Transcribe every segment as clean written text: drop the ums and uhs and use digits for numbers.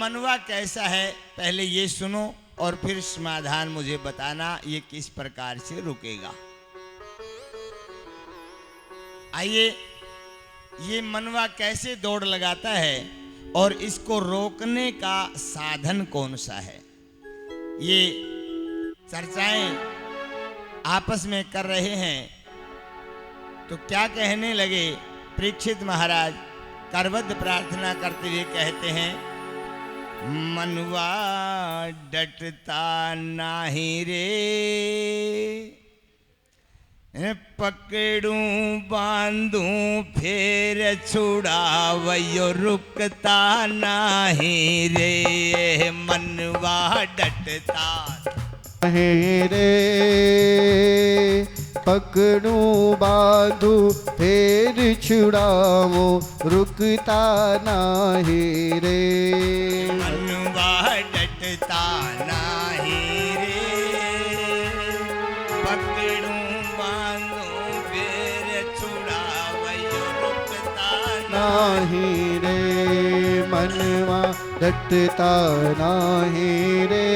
मनवा कैसा है पहले ये सुनो और फिर समाधान मुझे बताना ये किस प्रकार से रुकेगा। आइए, ये मनवा कैसे दौड़ लगाता है और इसको रोकने का साधन कौन सा है, ये चर्चाएं आपस में कर रहे हैं। तो क्या कहने लगे परीक्षित महाराज, करबद्ध प्रार्थना करते हुए कहते हैं, मनवा डटता नाही रे, पकड़ूं बांधूं फिर छुड़ावयो रुकता नाही रे, मनवा डटता नहीं रे, पकड़ूं बांधूं फिर छुड़ावो रुकता नहीं रे, मनवा डटता नाही रे, पकड़ूं बांधूं फिर छुड़ावयो रुकता नहीं रे, मनवा डटता नहीं रे,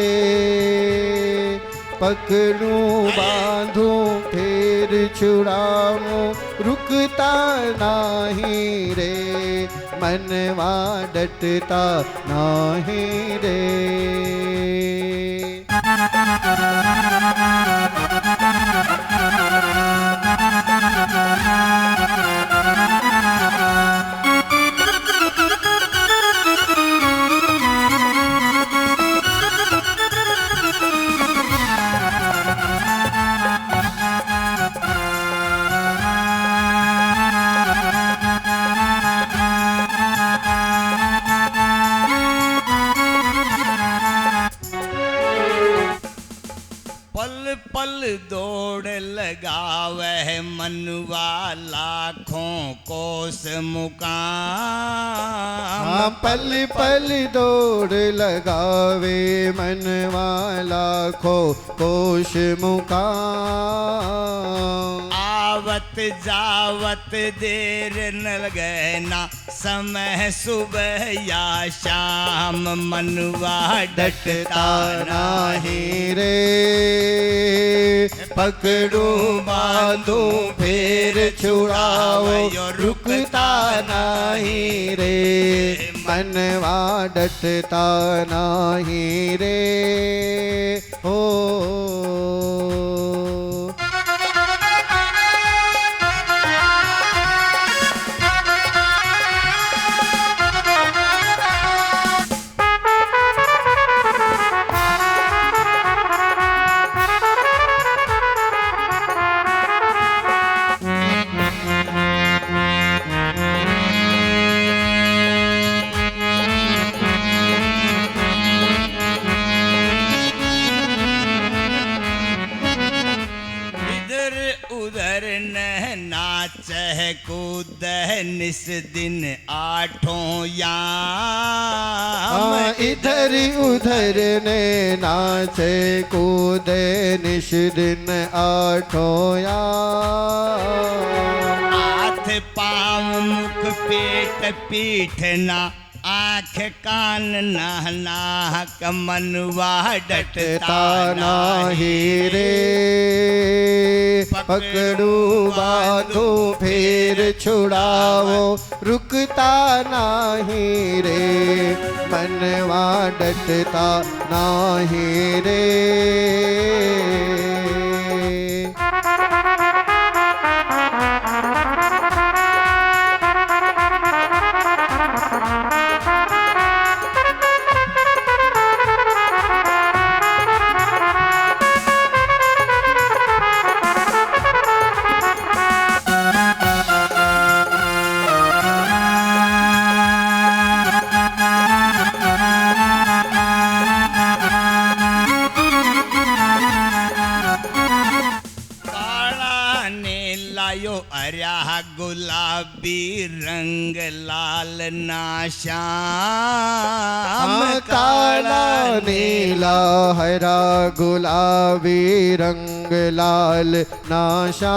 पकड़ूं बांधूं फिर छुड़ाऊं रुकता नहीं रे, मनवा डटता नहीं रे। पल पल दौड़ लगावे मनवा लाखों कोस मुकाम, पल पल दौड़ लगावे मनवा लाखों कोस मुकाम, आवत जावत देर न लगे ना, समय सुबह या शाम, मनवा डटता नहीं रे, पकड़ूं बांधूं फिर छुड़ाओ रुकता नहीं रे, मनवा डटता नहीं रे, हो चह कूद निस दिन आठों याम, इधर उधर ने नाचे कूदे निस दिन आठों याम, हाथ पाँव मुख पेट पीठ ना, आँख कान नाक, मनवा डटता नहीं रे, पकड़ूं बांधूं फिर छुड़ाओ रुकता नहीं रे, मनवा डटता नहीं रे। हरा गुलाबी रंग लाल नाश्याम, काला नीला हरा गुलाबी रंग रंग लाल नाशान।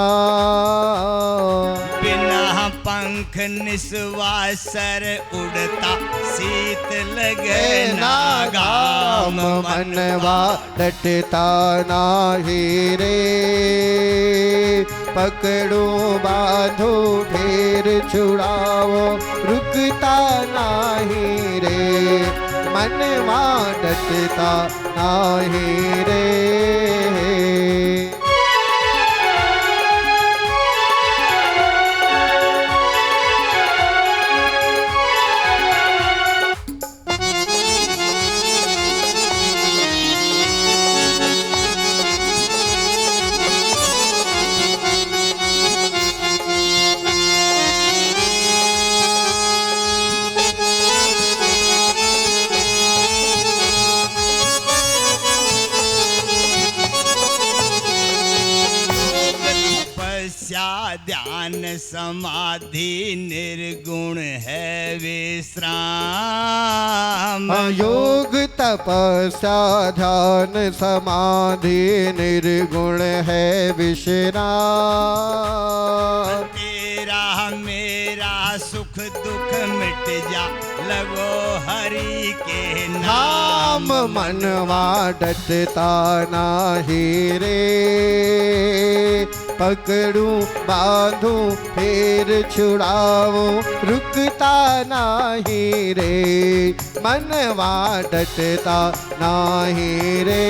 बिना पंख निस्वासर उड़ता, शीत लगे ना घाम। मनवा डटता नाही रे, पकड़ो बांधो फेर छुड़ाओ, रुकता नाही रे। मनवा डटता नाही रे। ध्यान समाधि निर्गुण है विश्राम। योग तपस्या ध्यान समाधि निर्गुण है विश्राम। तेरा मेरा सुख दुख मिट जा, लगो हरि के नाम। मनवा डटता नाही रे, पकड़ूं बांधूं फेर छुड़ाओ, रुकता नाही रे। मनवा डटता नाही रे।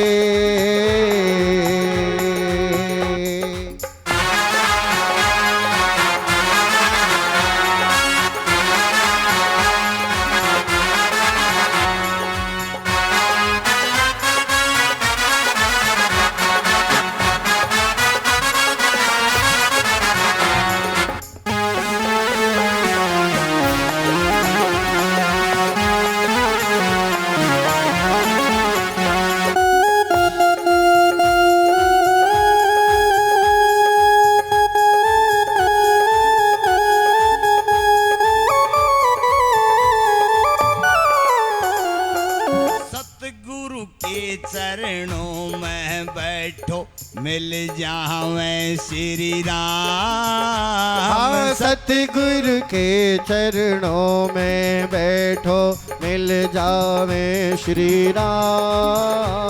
चरणों में बैठो, मिल जावें श्री राम। सतगुरु के चरणों में बैठो, मिल जावें श्री राम।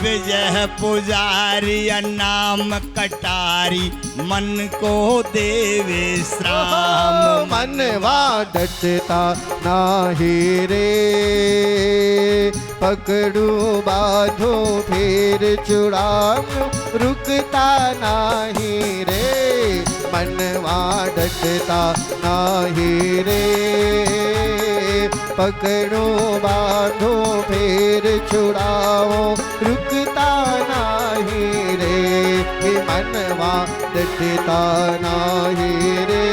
विजय पुजारी नाम कटारी, मन को दे विश्राम। मनवा डटता नाही रे, पकड़ू बांधो फिर छुड़ाऊं, रुकता नाही रे। मनवा डटता नाही रे, पकड़ो बांधो फिर छुड़ाओ, रुकता नाही रे। मनवा डटता नाही रे।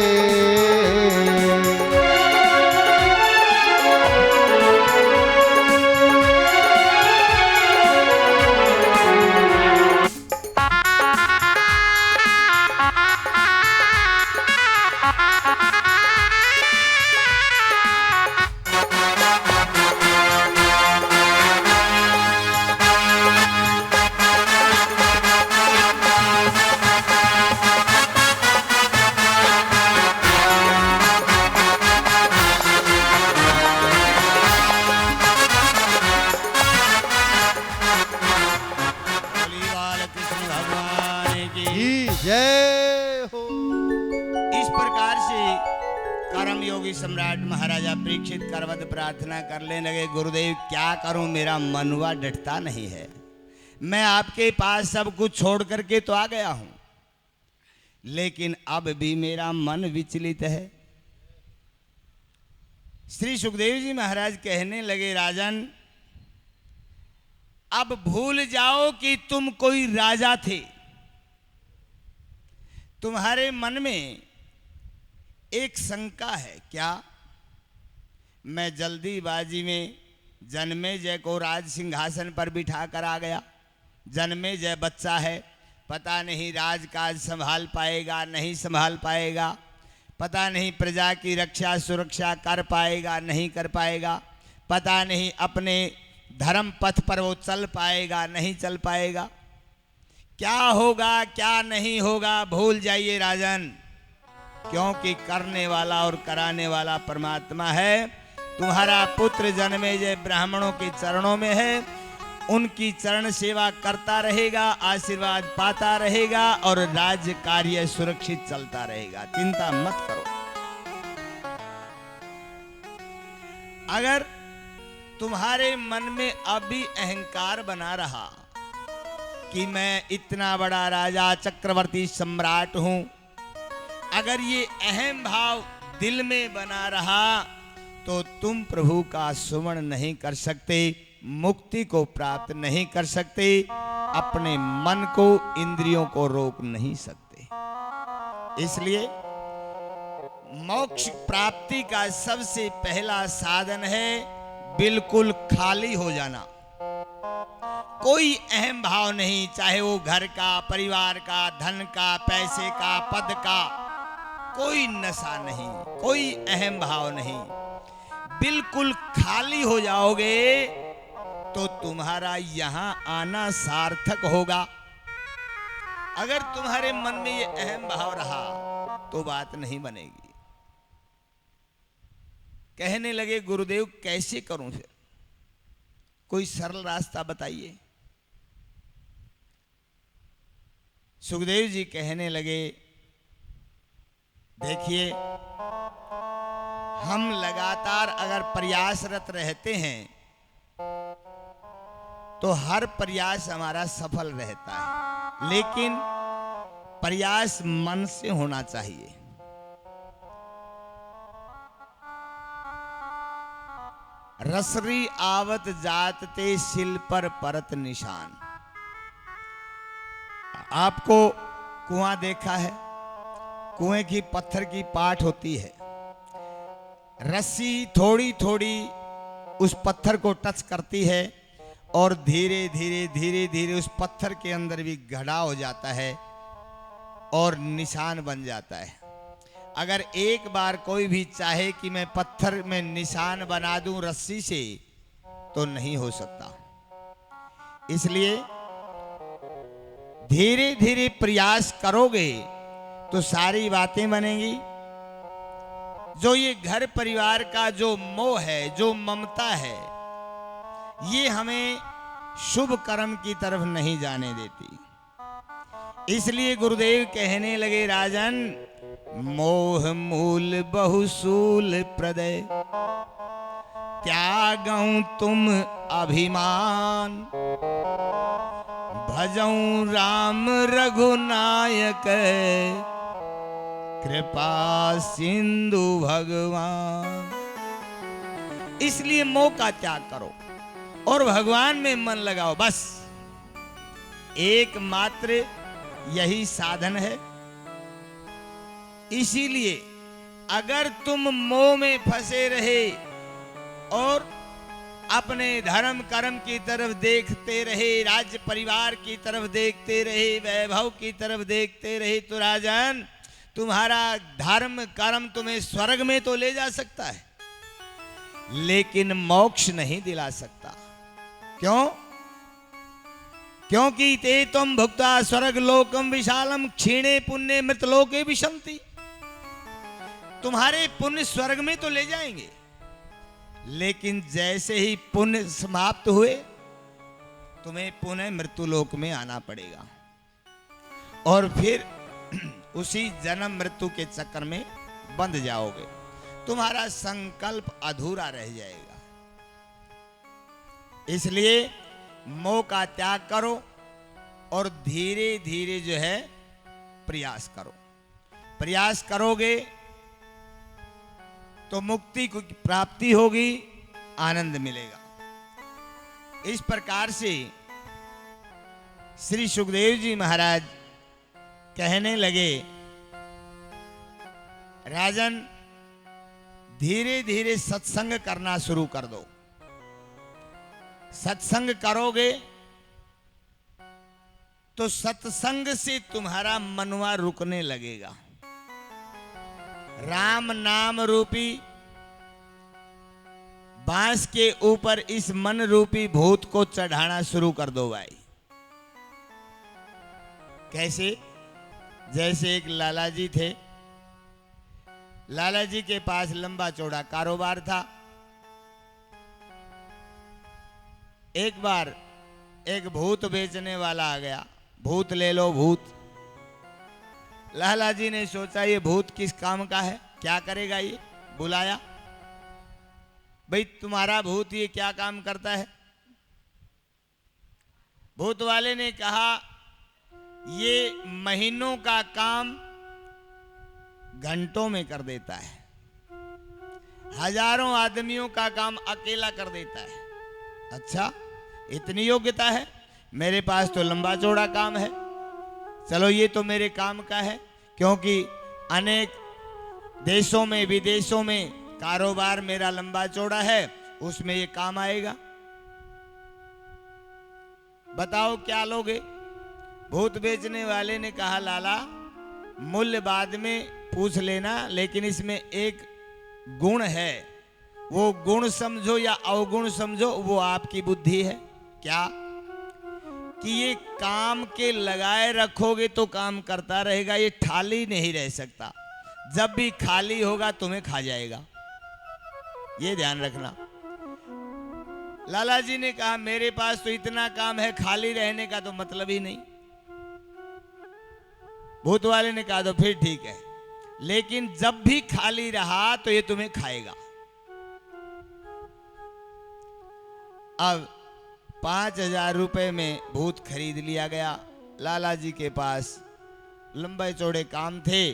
जय हो। इस प्रकार से कर्म योगी सम्राट महाराजा परीक्षित करवत प्रार्थना करने लगे, गुरुदेव क्या करूं, मेरा मनवा डटता नहीं है। मैं आपके पास सब कुछ छोड़ करके तो आ गया हूं, लेकिन अब भी मेरा मन विचलित है। श्री सुखदेव जी महाराज कहने लगे, राजन अब भूल जाओ कि तुम कोई राजा थे। तुम्हारे मन में एक शंका है, क्या मैं जल्दीबाजी में जन्मेजय को राज सिंहासन पर बिठा कर आ गया। जन्मेजय बच्चा है, पता नहीं राजकाज संभाल पाएगा नहीं संभाल पाएगा, पता नहीं प्रजा की रक्षा सुरक्षा कर पाएगा नहीं कर पाएगा, पता नहीं अपने धर्म पथ पर वो चल पाएगा नहीं चल पाएगा। क्या होगा क्या नहीं होगा भूल जाइए राजन, क्योंकि करने वाला और कराने वाला परमात्मा है। तुम्हारा पुत्र जन्मेजय ब्राह्मणों के चरणों में है, उनकी चरण सेवा करता रहेगा, आशीर्वाद पाता रहेगा और राज्य कार्य सुरक्षित चलता रहेगा, चिंता मत करो। अगर तुम्हारे मन में अभी अहंकार बना रहा कि मैं इतना बड़ा राजा चक्रवर्ती सम्राट हूं, अगर ये अहम भाव दिल में बना रहा तो तुम प्रभु का सुमरण नहीं कर सकते, मुक्ति को प्राप्त नहीं कर सकते, अपने मन को इंद्रियों को रोक नहीं सकते। इसलिए मोक्ष प्राप्ति का सबसे पहला साधन है बिल्कुल खाली हो जाना। कोई अहम भाव नहीं, चाहे वो घर का, परिवार का, धन का, पैसे का, पद का, कोई नशा नहीं, कोई अहम भाव नहीं, बिल्कुल खाली हो जाओगे तो तुम्हारा यहां आना सार्थक होगा। अगर तुम्हारे मन में ये अहम भाव रहा तो बात नहीं बनेगी। कहने लगे गुरुदेव कैसे करूं फिर, कोई सरल रास्ता बताइए। सुखदेव जी कहने लगे देखिए, हम लगातार अगर प्रयासरत रहते हैं तो हर प्रयास हमारा सफल रहता है, लेकिन प्रयास मन से होना चाहिए। रसरी आवत जात ते शिल पर परत निशान। आपको कुआं देखा है, कुएं की पत्थर की पाट होती है, रस्सी थोड़ी थोड़ी उस पत्थर को टच करती है और धीरे धीरे धीरे धीरे उस पत्थर के अंदर भी गड्ढा हो जाता है और निशान बन जाता है। अगर एक बार कोई भी चाहे कि मैं पत्थर में निशान बना दूं रस्सी से, तो नहीं हो सकता। इसलिए धीरे धीरे प्रयास करोगे तो सारी बातें बनेंगी। जो ये घर परिवार का जो मोह है, जो ममता है, ये हमें शुभ कर्म की तरफ नहीं जाने देती। इसलिए गुरुदेव कहने लगे राजन, मोह मूल बहुसूल प्रदय, त्यागं तुम अभिमान, भजऊं राम रघुनायक, कृपा सिंधु भगवान। इसलिए मोह का त्याग करो और भगवान में मन लगाओ, बस एकमात्र यही साधन है। इसीलिए अगर तुम मोह में फंसे रहे और अपने धर्म कर्म की तरफ देखते रहे, राज्य परिवार की तरफ देखते रहे, वैभव की तरफ देखते रहे, तो राजन तुम्हारा धर्म कर्म तुम्हें स्वर्ग में तो ले जा सकता है, लेकिन मोक्ष नहीं दिला सकता। क्यों? क्योंकि ते तुम भुक्ता स्वर्ग लोकम विशालम क्षीणे पुण्य मृतलोके विशंति। तुम्हारे पुण्य स्वर्ग में तो ले जाएंगे, लेकिन जैसे ही पुण्य समाप्त हुए तुम्हें पुनः मृत्युलोक में आना पड़ेगा और फिर उसी जन्म मृत्यु के चक्कर में बंध जाओगे, तुम्हारा संकल्प अधूरा रह जाएगा। इसलिए मोह का त्याग करो और धीरे धीरे जो है प्रयास करो। प्रयास करोगे तो मुक्ति की प्राप्ति होगी, आनंद मिलेगा। इस प्रकार से श्री सुखदेव जी महाराज कहने लगे, राजन धीरे धीरे सत्संग करना शुरू कर दो। सत्संग करोगे तो सत्संग से तुम्हारा मनवा रुकने लगेगा। राम नाम रूपी बांस के ऊपर इस मन रूपी भूत को चढ़ाना शुरू कर दो भाई। कैसे? जैसे एक लाला जी थे, लाला जी के पास लंबा चौड़ा कारोबार था। एक बार एक भूत बेचने वाला आ गया, भूत ले लो भूत। लाला जी ने सोचा ये भूत किस काम का है, क्या करेगा ये। बुलाया, भाई तुम्हारा भूत ये क्या काम करता है? भूत वाले ने कहा ये महीनों का काम घंटों में कर देता है, हजारों आदमियों का काम अकेला कर देता है। अच्छा, इतनी योग्यता है? मेरे पास तो लंबा चौड़ा काम है। चलो ये तो मेरे काम का है, क्योंकि अनेक देशों में विदेशों में कारोबार मेरा लंबा चौड़ा है, उसमें ये काम आएगा। बताओ क्या लोगे? भूत बेचने वाले ने कहा लाला मूल्य बाद में पूछ लेना, लेकिन इसमें एक गुण है, वो गुण समझो या अवगुण समझो, वो आपकी बुद्धि है। क्या? कि ये काम के लगाए रखोगे तो काम करता रहेगा, ये खाली नहीं रह सकता। जब भी खाली होगा तुम्हें खा जाएगा, ये ध्यान रखना। लाला जी ने कहा मेरे पास तो इतना काम है, खाली रहने का तो मतलब ही नहीं। भूत वाले ने कहा तो फिर ठीक है, लेकिन जब भी खाली रहा तो ये तुम्हें खाएगा। अब 5,000 रुपए में भूत खरीद लिया गया। लाला जी के पास लंबे चौड़े काम थे,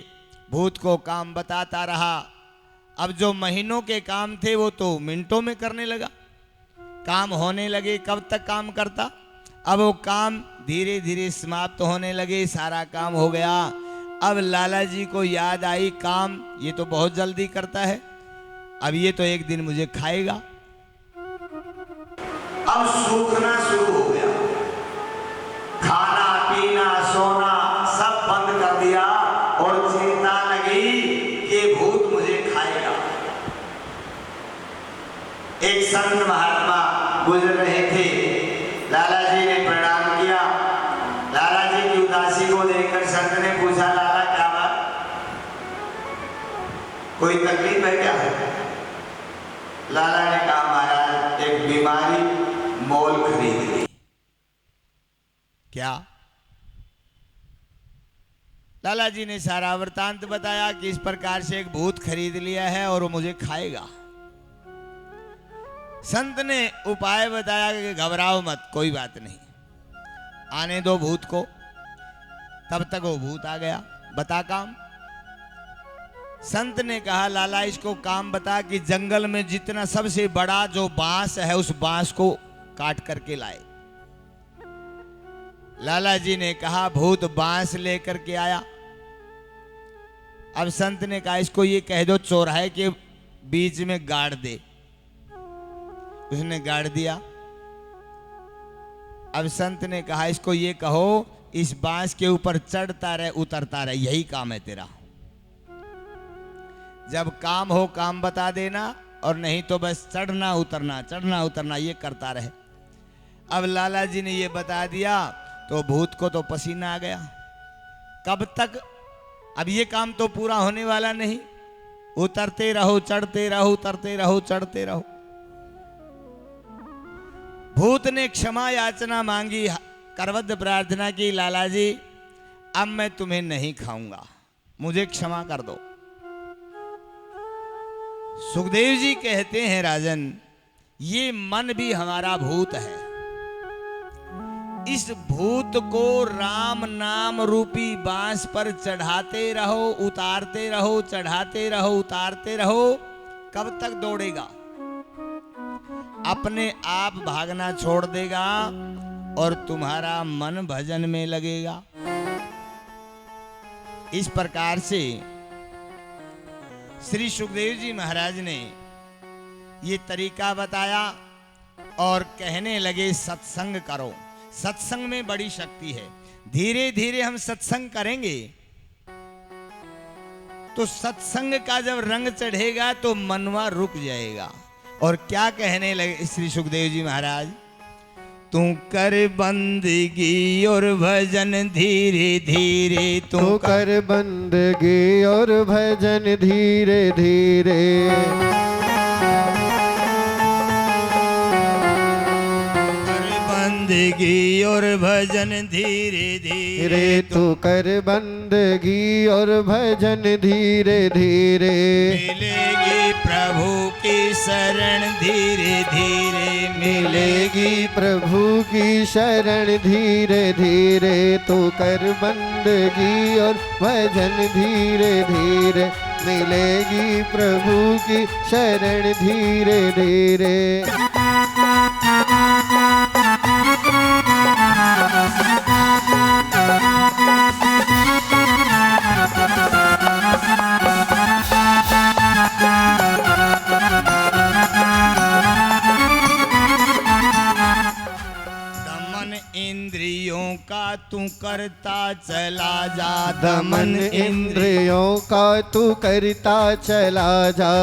भूत को काम बताता रहा। अब जो महीनों के काम थे वो तो मिनटों में करने लगा, काम होने लगे। कब तक काम करता? अब वो काम धीरे धीरे समाप्त होने लगे, सारा काम हो गया। अब लाला जी को याद आई काम ये तो बहुत जल्दी करता है, अब ये तो एक दिन मुझे खाएगा। अब सूखना शुरू हो गया, खाना पीना सोना सब बंद कर दिया और चिंता लगी कि भूत मुझे खाएगा। एक संत महात्मा गुजर रहे थे, लाला जी ने प्रणाम किया। लाला जी की उदासी को देखकर संत ने पूछा लाला क्या बात, कोई तकलीफ है क्या? लाला ने कहा महाराज एक बीमारी मोल खरीद ली। क्या? लाला जी ने सारा वृतांत बताया कि इस प्रकार से एक भूत खरीद लिया है और वो मुझे खाएगा। संत ने उपाय बताया कि घबराओ मत, कोई बात नहीं, आने दो भूत को। तब तक वो भूत आ गया, बता काम। संत ने कहा लाला इसको काम बता कि जंगल में जितना सबसे बड़ा जो बांस है उस बांस को काट करके लाए। लाला जी ने कहा भूत बांस लेकर के आया। अब संत ने कहा इसको ये कह दो चौराहे के बीच में गाड़ दे। उसने गाड़ दिया। अब संत ने कहा इसको ये कहो इस बांस के ऊपर चढ़ता रहे उतरता रहे, यही काम है तेरा। जब काम हो काम बता देना, और नहीं तो बस चढ़ना उतरना ये करता रहे। अब लाला जी ने ये बता दिया तो भूत को तो पसीना आ गया। कब तक? अब ये काम तो पूरा होने वाला नहीं, उतरते रहो चढ़ते रहो, उतरते रहो चढ़ते रहो। भूत ने क्षमा याचना मांगी, करवद प्रार्थना की लाला जी अब मैं तुम्हें नहीं खाऊंगा, मुझे क्षमा कर दो। सुखदेव जी कहते हैं राजन ये मन भी हमारा भूत है। इस भूत को राम नाम रूपी बांस पर चढ़ाते रहो उतारते रहो, चढ़ाते रहो उतारते रहो। कब तक दौड़ेगा? अपने आप भागना छोड़ देगा और तुम्हारा मन भजन में लगेगा। इस प्रकार से श्री सुखदेव जी महाराज ने ये तरीका बताया और कहने लगे सत्संग करो। सत्संग में बड़ी शक्ति है। धीरे धीरे हम सत्संग करेंगे तो सत्संग का जब रंग चढ़ेगा तो मनवा रुक जाएगा। और क्या कहने लगे श्री सुखदेव जी महाराज, तू कर बंदगी और भजन धीरे धीरे, तू कर बंदगी और भजन धीरे धीरे। बंदगी और भजन धीरे धीरे, तू कर बंदगी और भजन धीरे धीरे। मिलेगी प्रभु की शरण धीरे धीरे, मिलेगी प्रभु की शरण धीरे धीरे। तू कर बंदगी और भजन धीरे धीरे, मिलेगी प्रभु की शरण धीरे धीरे। दमन इंद्रियों का तू करता चला जा, दमन इंद्रियों का तू करता चला जा।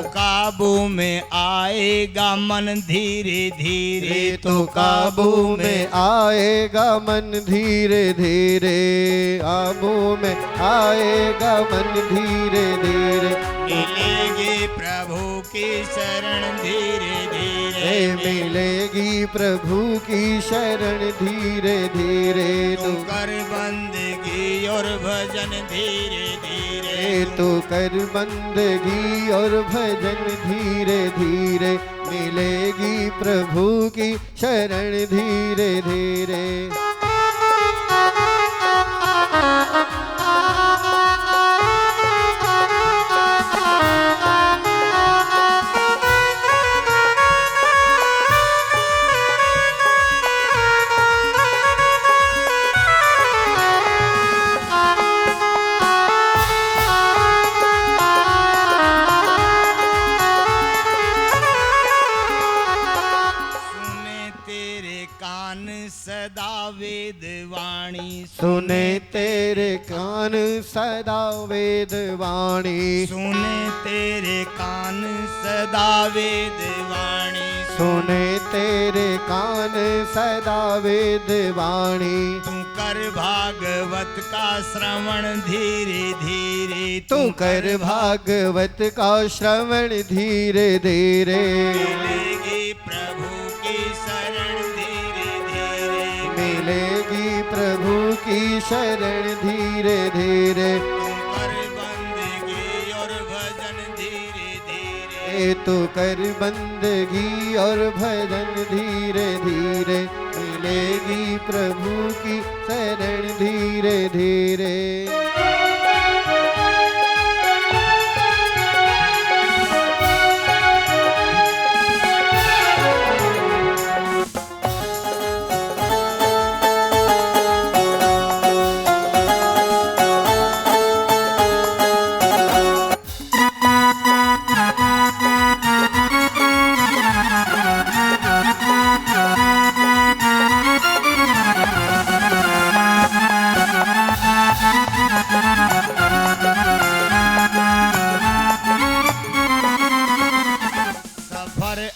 काबू में आएगा मन धीरे धीरे, तो काबू में आएगा मन धीरे धीरे। काबू में आएगा मन धीरे धीरे। मिलेगी प्रभु की शरण धीरे धीरे, मिलेगी प्रभु की शरण धीरे धीरे। तू कर बंदगी और भजन धीरे धीरे, तू कर बंदगी और भजन धीरे धीरे। मिलेगी प्रभु की शरण धीरे धीरे। सदा वेद वाणी, सुने तेरे कान सदा वेद वाणी। सुने तेरे कान सदा वेद वाणी, सुने तेरे कान सदा वेद वाणी। तू कर भागवत का श्रवण धीरे धीरे, तू कर भागवत का श्रवण धीरे धीरे। मिलेगी प्रभु की शरण धीरे धीरे, मिलेगी प्रभु की शरण धीरे धीरे। तू कर बंदगी और भजन धीरे धीरे। मिलेगी प्रभु की शरण धीरे धीरे।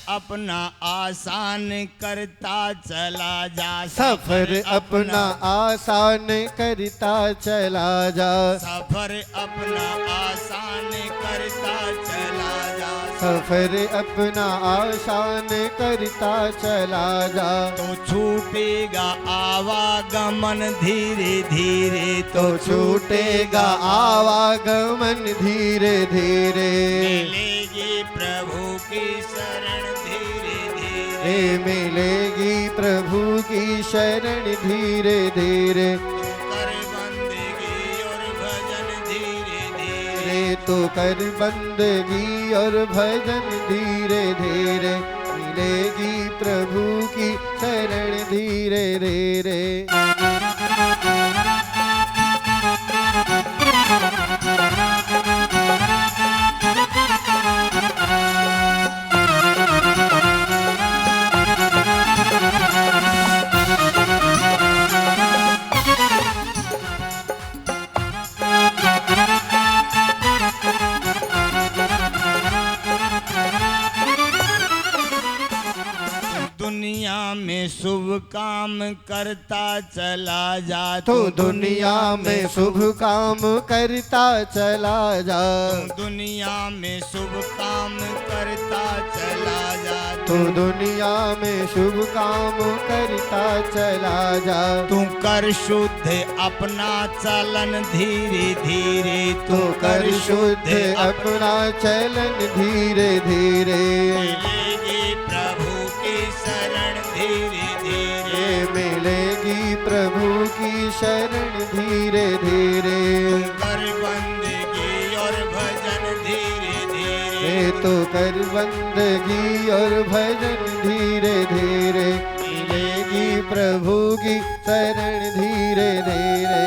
अपना आसान करता चला जा, सफर अपना आसान करता चला जा। सफर अपना आसान करता चला जा, सफर अपना आसान करता चला जा। तो छूटेगा आवागमन धीरे धीरे, तो छूटेगा आवागमन धीरे धीरे। मिलेगी प्रभु की शरण धीरे धीरे, मिलेगी प्रभु की शरण धीरे धीरे। कर बंदगी और भजन धीरे धीरे, तो कर बंदगी और भजन धीरे धीरे। मिलेगी प्रभु की शरण धीरे धीरे। दुनिया में शुभ काम करता चला जा, तू दुनिया में शुभ काम करता चला जा, दुनिया में शुभ काम करता चला जा, तू दुनिया में शुभ काम करता चला जा। तू कर शुद्ध अपना चलन धीरे धीरे, तू कर शुद्ध अपना चलन धीरे धीरे, मिलेगी प्रभु की शरण धीरे धीरे, मिलेगी प्रभु की शरण धीरे धीरे। कर बंदगी और भजन धीरे धीरे, तो कर बंदगी और भजन धीरे धीरे, मिलेगी प्रभु की शरण धीरे धीरे,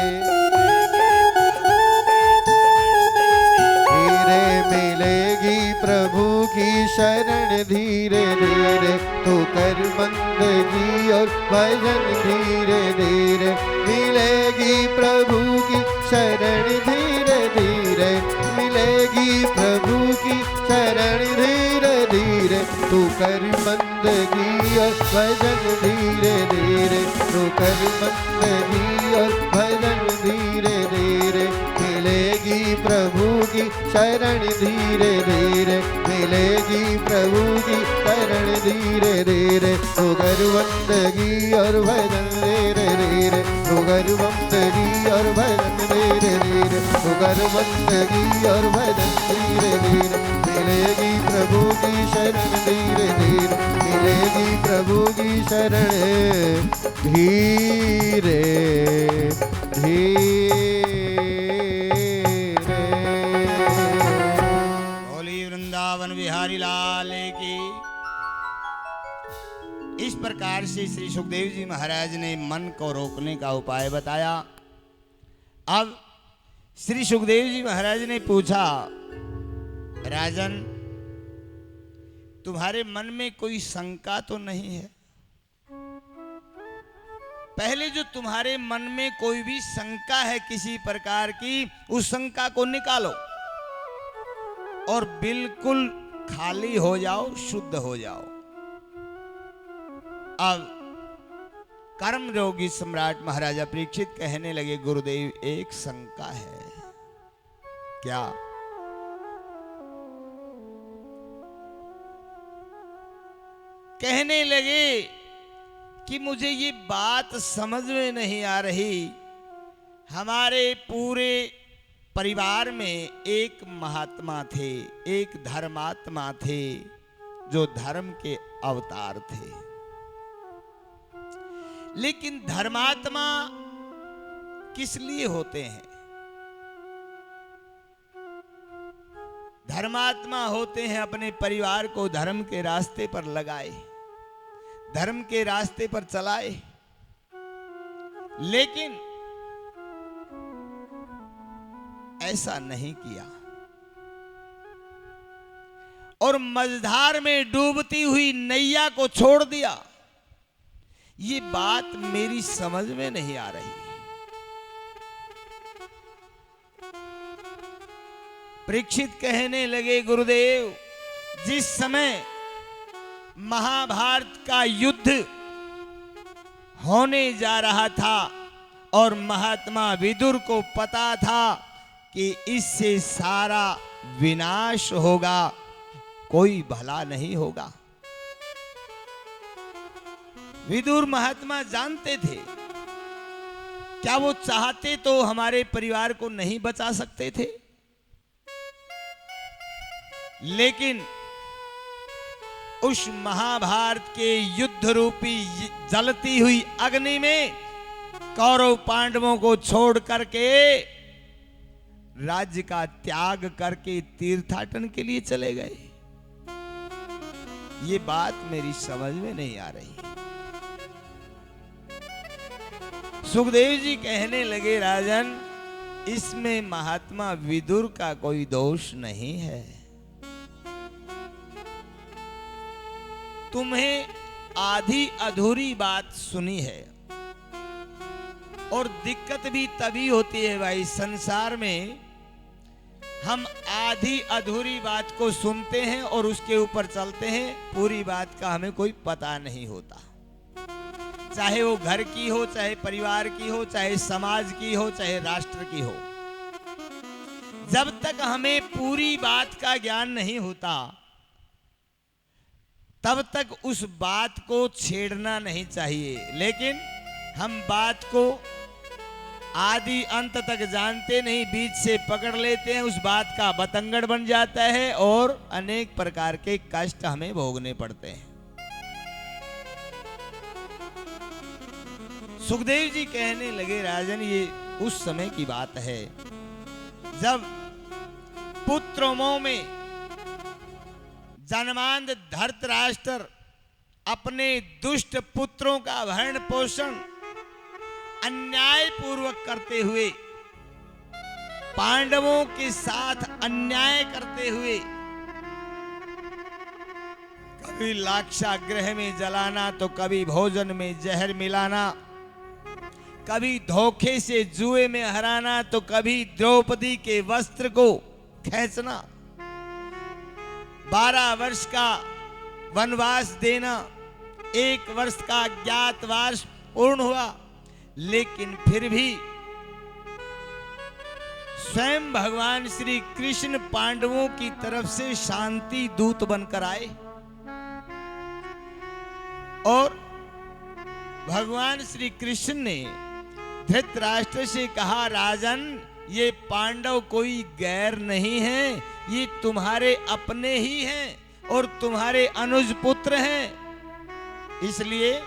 धीरे मिलेगी प्रभु की शरण धीरे धीरे। तो कर बंदगी और भजन धीरे धीरे, मिलेगी प्रभु की शरण धीरे धीरे, मिलेगी प्रभु की शरण धीरे धीरे। तू कर बंदगी और भजन धीरे धीरे, तू कर बंदगी और भजन धीरे धीरे, मिलेगी प्रभु की शरण धीरे धीरे, मिलेगी प्रभु की शरण धीरे धीरे। तू कर बंदगी और भजन धीरे धीरे, तू कर बंदगी और भजन धीरे धीरे, तू कर बंदगी और भजन धीरे धीरे, मिलेगी प्रभु की शरण धीरे धीरे, मिलेगी प्रभु की शरण धीरे धीरे। बोली वृंदावन बिहारी लाल की। इस प्रकार से श्री सुखदेव जी महाराज ने मन को रोकने का उपाय बताया। अब श्री सुखदेव जी महाराज ने पूछा, राजन तुम्हारे मन में कोई शंका तो नहीं है? पहले जो तुम्हारे मन में कोई भी शंका है किसी प्रकार की, उस शंका को निकालो और बिल्कुल खाली हो जाओ, शुद्ध हो जाओ। अब कर्म योगी सम्राट महाराजा परीक्षित कहने लगे, गुरुदेव एक शंका है। क्या? कहने लगे कि मुझे ये बात समझ में नहीं आ रही, हमारे पूरे परिवार में एक महात्मा थे, एक धर्मात्मा थे, जो धर्म के अवतार थे। लेकिन धर्मात्मा किस लिए होते हैं? धर्मात्मा होते हैं अपने परिवार को धर्म के रास्ते पर लगाए, धर्म के रास्ते पर चलाए। लेकिन ऐसा नहीं किया और मझधार में डूबती हुई नैया को छोड़ दिया। ये बात मेरी समझ में नहीं आ रही। परीक्षित कहने लगे, गुरुदेव जिस समय महाभारत का युद्ध होने जा रहा था और महात्मा विदुर को पता था कि इससे सारा विनाश होगा, कोई भला नहीं होगा। विदुर महात्मा जानते थे, क्या वो चाहते तो हमारे परिवार को नहीं बचा सकते थे? लेकिन उस महाभारत के युद्ध रूपी जलती हुई अग्नि में कौरव पांडवों को छोड़ करके राज्य का त्याग करके तीर्थाटन के लिए चले गए। ये बात मेरी समझ में नहीं आ रही। सुखदेव जी कहने लगे, राजन इसमें महात्मा विदुर का कोई दोष नहीं है। तुम्हें आधी अधूरी बात सुनी है और दिक्कत भी तभी होती है भाई, संसार में हम आधी अधूरी बात को सुनते हैं और उसके ऊपर चलते हैं, पूरी बात का हमें कोई पता नहीं होता। चाहे वो घर की हो, चाहे परिवार की हो, चाहे समाज की हो, चाहे राष्ट्र की हो, जब तक हमें पूरी बात का ज्ञान नहीं होता तब तक उस बात को छेड़ना नहीं चाहिए। लेकिन हम बात को आदि अंत तक जानते नहीं, बीच से पकड़ लेते हैं, उस बात का बतंगड़ बन जाता है और अनेक प्रकार के कष्ट हमें भोगने पड़ते हैं। सुखदेव जी कहने लगे, राजन ये उस समय की बात है जब पुत्रों में जन्मांध धृतराष्ट्र अपने दुष्ट पुत्रों का भरण पोषण अन्याय पूर्वक करते हुए, पांडवों के साथ अन्याय करते हुए, कभी लाक्षागृह में जलाना तो कभी भोजन में जहर मिलाना, कभी धोखे से जुए में हराना तो कभी द्रौपदी के वस्त्र को खींचना, 12 वर्ष का वनवास देना, 1 वर्ष का अज्ञातवास पूर्ण हुआ, लेकिन फिर भी स्वयं भगवान श्री कृष्ण पांडवों की तरफ से शांति दूत बनकर आए और भगवान श्री कृष्ण ने धृतराष्ट्र से कहा, राजन ये पांडव कोई गैर नहीं है, ये तुम्हारे अपने ही हैं और तुम्हारे अनुज पुत्र हैं, इसलिए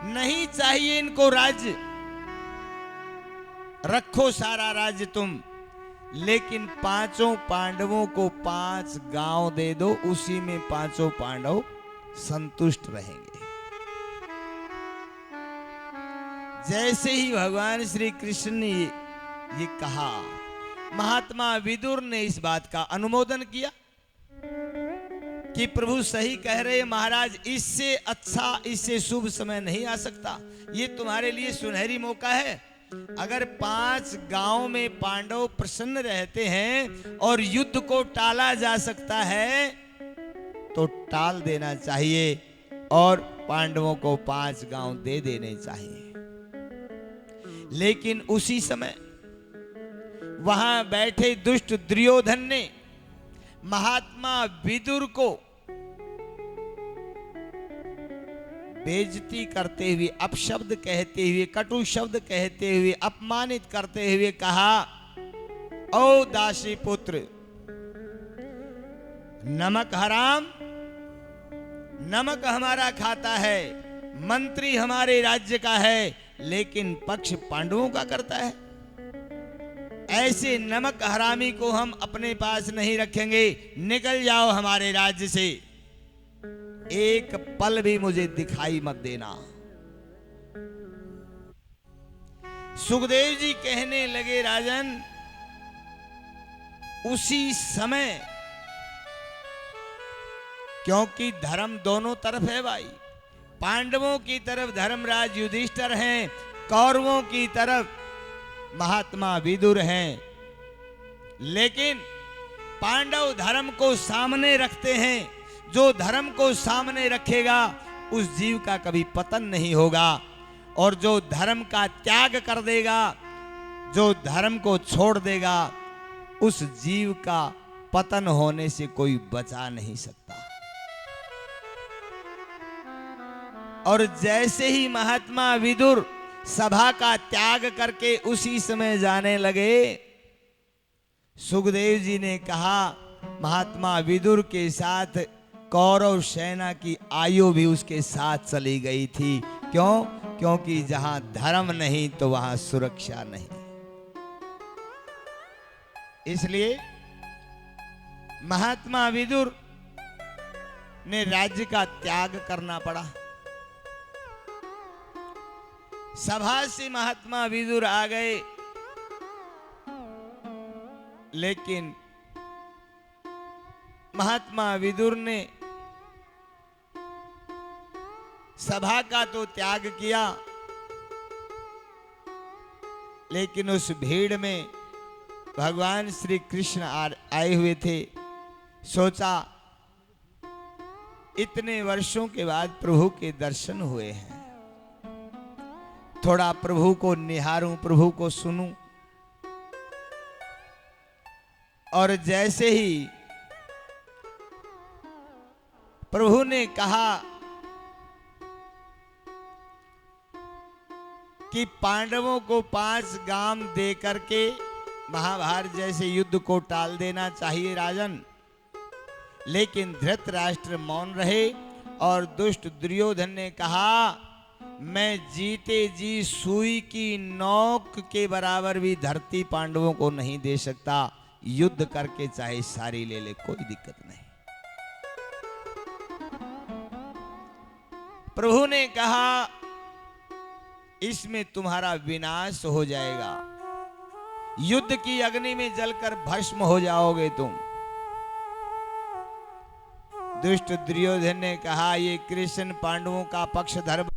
नहीं चाहिए इनको राज्य, रखो सारा राज्य तुम, लेकिन 5 पांडवों को 5 गांव दे दो, उसी में 5 पांडव संतुष्ट रहेंगे। जैसे ही भगवान श्री कृष्ण ने ये कहा, महात्मा विदुर ने इस बात का अनुमोदन किया कि प्रभु सही कह रहे महाराज, इससे अच्छा, इससे शुभ समय नहीं आ सकता, ये तुम्हारे लिए सुनहरी मौका है। अगर 5 गांव में पांडव प्रसन्न रहते हैं और युद्ध को टाला जा सकता है तो टाल देना चाहिए और पांडवों को 5 गांव दे देने चाहिए। लेकिन उसी समय वहां बैठे दुष्ट दुर्योधन ने महात्मा विदुर को बेइज्जती करते हुए, अपशब्द कहते हुए, कटु शब्द कहते हुए, अपमानित करते हुए कहा, ओ दासी पुत्र, नमक हराम, नमक हमारा खाता है, मंत्री हमारे राज्य का है, लेकिन पक्ष पांडवों का करता है। ऐसे नमक हरामी को हम अपने पास नहीं रखेंगे, निकल जाओ हमारे राज्य से, एक पल भी मुझे दिखाई मत देना। सुखदेव जी कहने लगे, राजन उसी समय, क्योंकि धर्म दोनों तरफ है भाई, पांडवों की तरफ धर्मराज युधिष्ठिर हैं, कौरवों की तरफ महात्मा विदुर हैं, लेकिन पांडव धर्म को सामने रखते हैं। जो धर्म को सामने रखेगा उस जीव का कभी पतन नहीं होगा, और जो धर्म का त्याग कर देगा, जो धर्म को छोड़ देगा, उस जीव का पतन होने से कोई बचा नहीं सकता। और जैसे ही महात्मा विदुर सभा का त्याग करके उसी समय जाने लगे, सुखदेव जी ने कहा, महात्मा विदुर के साथ कौरव सेना की आयु भी उसके साथ चली गई थी। क्यों? क्योंकि जहां धर्म नहीं तो वहां सुरक्षा नहीं। इसलिए महात्मा विदुर ने राज्य का त्याग करना पड़ा। सभा से महात्मा विदुर आ गए, लेकिन महात्मा विदुर ने सभा का तो त्याग किया, लेकिन उस भीड़ में भगवान श्री कृष्ण आए हुए थे। सोचा इतने वर्षों के बाद प्रभु के दर्शन हुए हैं, थोड़ा प्रभु को निहारूं, प्रभु को सुनूं। और जैसे ही प्रभु ने कहा कि पांडवों को 5 गाम दे करके महाभारत जैसे युद्ध को टाल देना चाहिए राजन, लेकिन धृतराष्ट्र मौन रहे और दुष्ट दुर्योधन ने कहा मैं जीते जी सुई की नोक के बराबर भी धरती पांडवों को नहीं दे सकता, युद्ध करके चाहे सारी ले ले, कोई दिक्कत नहीं। प्रभु ने कहा इसमें तुम्हारा विनाश हो जाएगा, युद्ध की अग्नि में जलकर भस्म हो जाओगे तुम। दुष्ट दुर्योधन ने कहा ये कृष्ण पांडवों का पक्ष धर्म